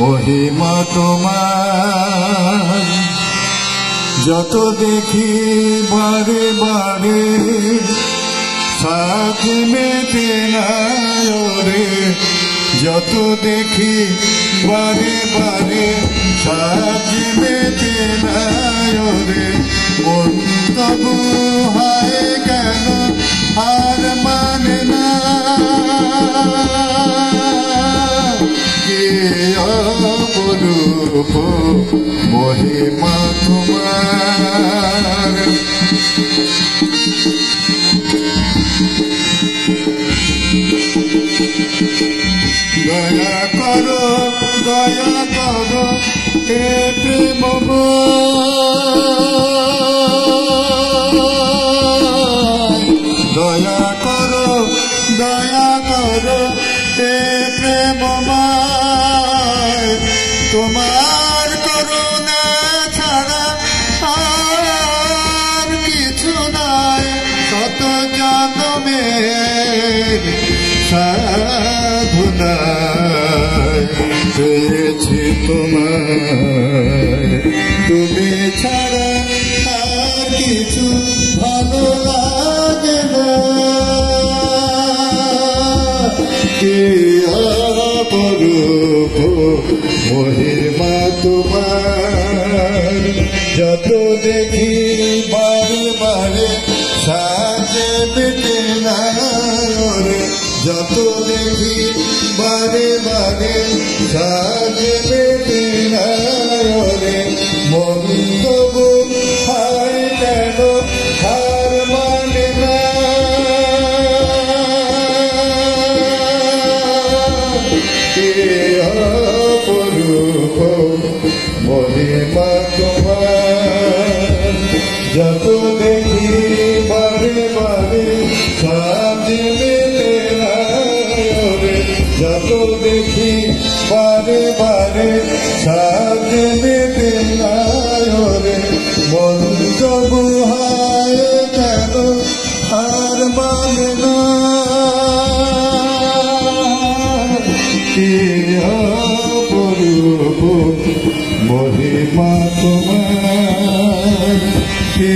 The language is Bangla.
মহিমা তোমার যত দেখি বারে বারে সাথ মেতে না রে, যত দেখি বারে বারে সাথ মেতে না রে, মন তবু হায় কেন আর মানে না, কে অপরূপ মহিমা তোমার। দয়া করো হে প্রেমময়, দয়া করো হে প্রেমময়, তোমার করুণা ছাড়া আর কিছু নাই, শত জন্মের সাধনায় পেয়েছি তোমার, তুমি ছাড়া আর কিছু ভালো লাগে না, কে অপরূপ মহিমা তোমার, যত দেখি বারে বারে সাজে বেটে না রে, যত দেখি বারে বারে সাজে বেটে না রে, মন তবু হায় কেন হার মানে না, কে অপরূপ মহিমা তোমার, যত দেখি বারে বারে সাজে বেটে না রে, যত দেখি বারে বারে সাজে বেটে না রে, মন তবু হায় কেন আর মানে না, কে অপরূপ মহিমা তোমার, কে